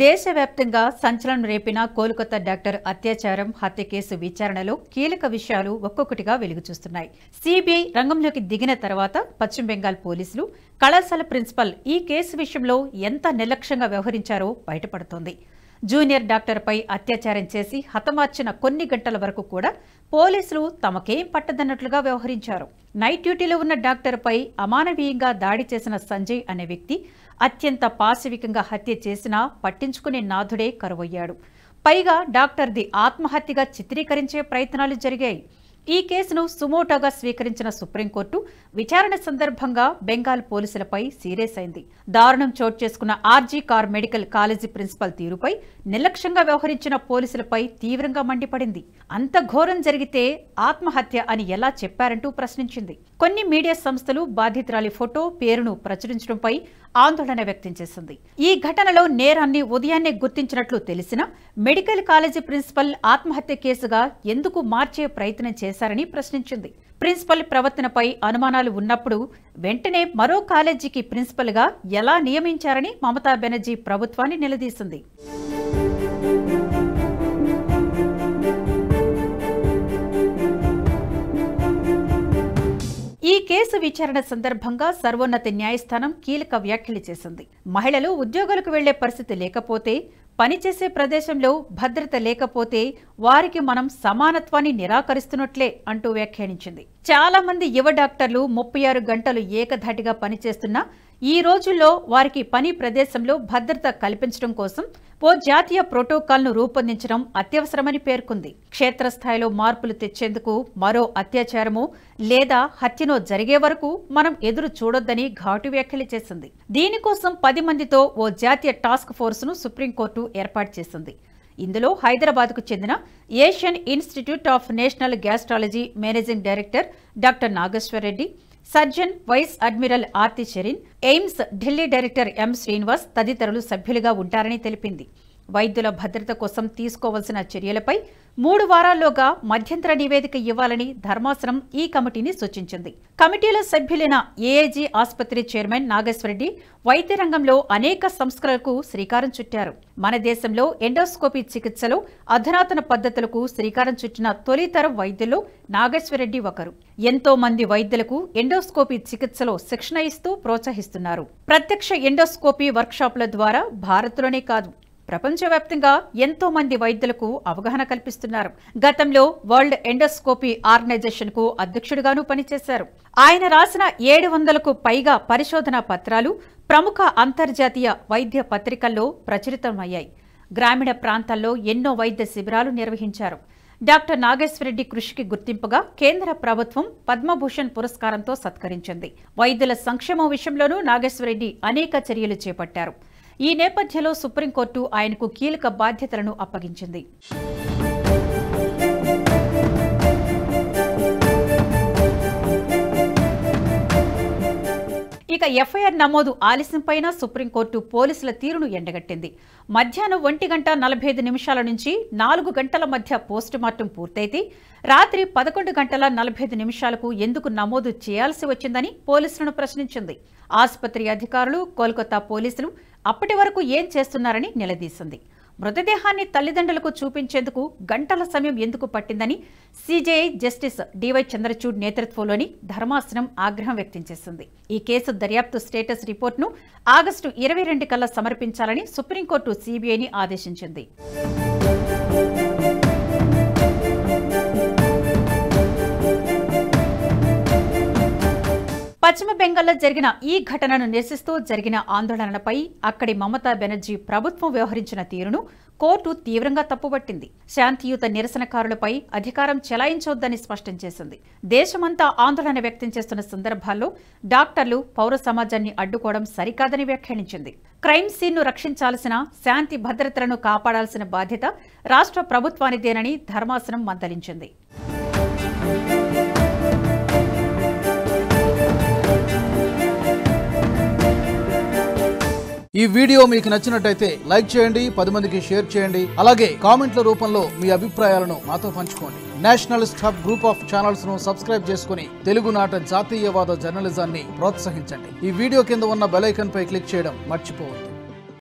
దేశవ్యాప్తంగా సంచలనం రేపిన కోల్కతా డాక్టర్ అత్యాచారం హత్య కేసు విచారణలో కీలక విషయాలు ఒక్కొక్కటిగా వెలుగుచూస్తున్నాయి. సిబిఐ రంగంలోకి దిగిన తర్వాత పశ్చిమ బెంగాల్ పోలీసులు, కళాశాల ప్రిన్సిపల్ ఈ కేసు విషయంలో ఎంత నిర్లక్ష్యంగా వ్యవహరించారో బయటపడుతోంది. జూనియర్ డాక్టర్పై అత్యాచారం చేసి హతమార్చిన కొన్ని గంటల వరకు కూడా పోలీసులు తమకేం పట్టదన్నట్లుగా వ్యవహరించారు. నైట్ డ్యూటీలో ఉన్న డాక్టర్పై అమానవీయంగా దాడి చేసిన సంజయ్ అనే వ్యక్తి అత్యంత పాశవికంగా హత్య చేసినా పట్టించుకునే నాథుడే కరువయ్యాడు. పైగా డాక్టర్ది ఆత్మహత్యగా చిత్రీకరించే ప్రయత్నాలు జరిగాయి. ఈ కేసును సుమోటోగా స్వీకరించిన సుప్రీంకోర్టు విచారణ సందర్భంగా బెంగాల్ పోలీసులపై సీరియస్ అయింది. దారుణం చోటు చేసుకున్న RG Kar medical college principal తీరుపై నిర్లక్ష్యంగా వ్యవహరించిన పోలీసులపై తీవ్రంగా మండిపడింది. అంత ఘోరం జరిగితే ఆత్మహత్య అని ఎలా చెప్పారంటూ ప్రశ్నించింది. కొన్ని మీడియా సంస్థలు బాధితురాలి ఫోటో, పేరును ప్రచురించడంపై ఆందోళన వ్యక్తం చేసింది. ఈ ఘటనలో నేరాన్ని ఉదయాన్నే గుర్తించినట్లు తెలిసినా మెడికల్ కాలేజీ ప్రిన్సిపల్ ఆత్మహత్య కేసుగా ఎందుకు మార్చే ప్రయత్నం చేశారని ప్రశ్నించింది. ప్రిన్సిపల్ ప్రవర్తనపై అనుమానాలు ఉన్నప్పుడు వెంటనే మరో కాలేజీకి ప్రిన్సిపల్గా ఎలా నియమించారని మమతా బెనర్జీ ప్రభుత్వాన్ని నిలదీసింది. ఈ కేసు విచారణ సందర్భంగా సర్వోన్నత న్యాయస్థానం కీలక వ్యాఖ్యలు చేసింది. మహిళలు ఉద్యోగాలకు వెళ్లే పరిస్థితి లేకపోతే, పనిచేసే ప్రదేశంలో భద్రత లేకపోతే వారికి మనం సమానత్వాన్ని నిరాకరిస్తున్నట్లే అంటూ వ్యాఖ్యానించింది. చాలా మంది యువ డాక్టర్లు 36 గంటలు ఏకధాటిగా పనిచేస్తున్నా ఈ రోజుల్లో వారికి పని ప్రదేశంలో భద్రత కల్పించడం కోసం ఓ జాతీయ ప్రోటోకాల్ను రూపొందించడం అత్యవసరమని పేర్కొంది. క్షేత్రస్థాయిలో మార్పులు తెచ్చేందుకు మరో అత్యాచారమో లేదా హత్యనో జరిగే వరకు మనం ఎదురు చూడొద్దని ఘాటు వ్యాఖ్యలు చేసింది. దీనికోసం 10 మందితో ఓ జాతీయ టాస్క్ ఫోర్స్ను సుప్రీంకోర్టు ఏర్పాటు చేసింది. ఇందులో హైదరాబాద్కు చెందిన Asian institute of national gastrology managing director doctor Nageshwar Reddy, surgeon vice admiral Arti Sherin, AIIMS Delhi director M Srinivas తదితరులు సభ్యులుగా ఉంటారని తెలిపింది. వైద్యుల భద్రత కోసం తీసుకోవాల్సిన చర్యలపై 3 వారాల్లోగా మధ్యంతర నివేదిక ఇవ్వాలని ధర్మాసనం ఈ కమిటీని సూచించింది. కమిటీలో సభ్యులైన ఏఐజీ ఆసుపత్రి చైర్మన్ నాగేశ్వరరెడ్డి వైద్య రంగంలో అనేక సంస్కరణలకు శ్రీకారం చుట్టారు. మన దేశంలో ఎండోస్కోపీ చికిత్సలో అధునాతన పద్ధతులకు శ్రీకారం చుట్టిన తొలితరం వైద్యుల్లో నాగేశ్వరరెడ్డి ఒకరు. ఎంతో మంది వైద్యులకు ఎండోస్కోపీ చికిత్సలో శిక్షణ ఇస్తూ ప్రోత్సహిస్తున్నారు. ప్రత్యక్ష ఎండోస్కోపీ వర్క్షాపుల ద్వారా భారత్లోనే కాదు ప్రపంచవ్యాప్తంగా ఎంతో మంది వైద్యులకు అవగాహన కల్పిస్తున్నారు. గతంలో వరల్డ్ ఎండోస్కోపీ ఆర్గనైజేషన్ కు అధ్యక్షుడిగాను పనిచేశారు. ఆయన రాసిన 700కు పైగా పరిశోధనా పత్రాలు ప్రముఖ అంతర్జాతీయ వైద్య పత్రికల్లో ప్రచురితమయ్యాయి. గ్రామీణ ప్రాంతాల్లో ఎన్నో వైద్య శిబిరాలు నిర్వహించారు. డాక్టర్ నాగేశ్వరరెడ్డి కృషికి గుర్తింపుగా కేంద్ర ప్రభుత్వం పద్మభూషణ్ పురస్కారంతో సత్కరించింది. వైద్యుల సంక్షేమం విషయంలోనూ నాగేశ్వరరెడ్డి అనేక చర్యలు చేపట్టారు. ఈ నేపథ్యంలో సుప్రీంకోర్టు ఆయనకు కీలక బాధ్యతలను అప్పగించింది. ఇక ఎఫ్ఐఆర్ నమోదు ఆలస్యంపైన సుప్రీంకోర్టు పోలీసుల తీరును ఎండగట్టింది. మధ్యాహ్నం 1:45 నుంచి 4 గంటల మధ్య పోస్టుమార్టం పూర్తయితే రాత్రి 11:45 ఎందుకు నమోదు చేయాల్సి వచ్చిందని పోలీసులను ప్రశ్నించింది. ఆసుపత్రి అధికారులు, కోల్కతా పోలీసులు అప్పటి వరకు ఏం చేస్తున్నారని నిలదీసింది. మృతదేహాన్ని తల్లిదండ్రులకు చూపించేందుకు గంటల సమయం ఎందుకు పట్టిందని సిజేఐ జస్టిస్ డివై చంద్రచూడ్ నేతృత్వంలోని ధర్మాసనం ఆగ్రహం వ్యక్తం చేసింది. ఈ కేసు దర్యాప్తు స్టేటస్ రిపోర్టును ఆగస్టు 22 కల్లా సమర్పించాలని సుప్రీంకోర్టు సిబిఐని ఆదేశించింది. పశ్చిమ బెంగాల్లో జరిగిన ఈ ఘటనను నిరసిస్తూ జరిగిన ఆందోళనలపై అక్కడి మమతా బెనర్జీ ప్రభుత్వం వ్యవహరించిన తీరును కోర్టు తీవ్రంగా తప్పుపట్టింది. శాంతియుత నిరసనకారులపై అధికారం చెలాయించవద్దని స్పష్టం చేసింది. దేశమంతా ఆందోళన వ్యక్తం చేస్తున్న సందర్భాల్లో డాక్టర్లు, పౌర సమాజాన్ని అడ్డుకోవడం సరికాదని వ్యాఖ్యానించింది. క్రైమ్ సీన్ను రక్షించాల్సిన, శాంతి భద్రతలను కాపాడాల్సిన బాధ్యత రాష్ట్ర ప్రభుత్వానిదేనని ధర్మాసనం మందలించింది. ఈ వీడియో మీకు నచ్చినట్టయితే లైక్ చేయండి, 10 మందికి షేర్ చేయండి. అలాగే కామెంట్ల రూపంలో మీ అభిప్రాయాలను మాతో పంచుకోండి. Nationalist hub group of channels ను సబ్స్క్రైబ్ చేసుకుని తెలుగునాట జాతీయవాద జర్నలిజాన్ని ప్రోత్సహించండి. ఈ వీడియో కింద ఉన్న బెల్ ఐకాన్ పై క్లిక్ చేయడం మర్చిపోవద్దు.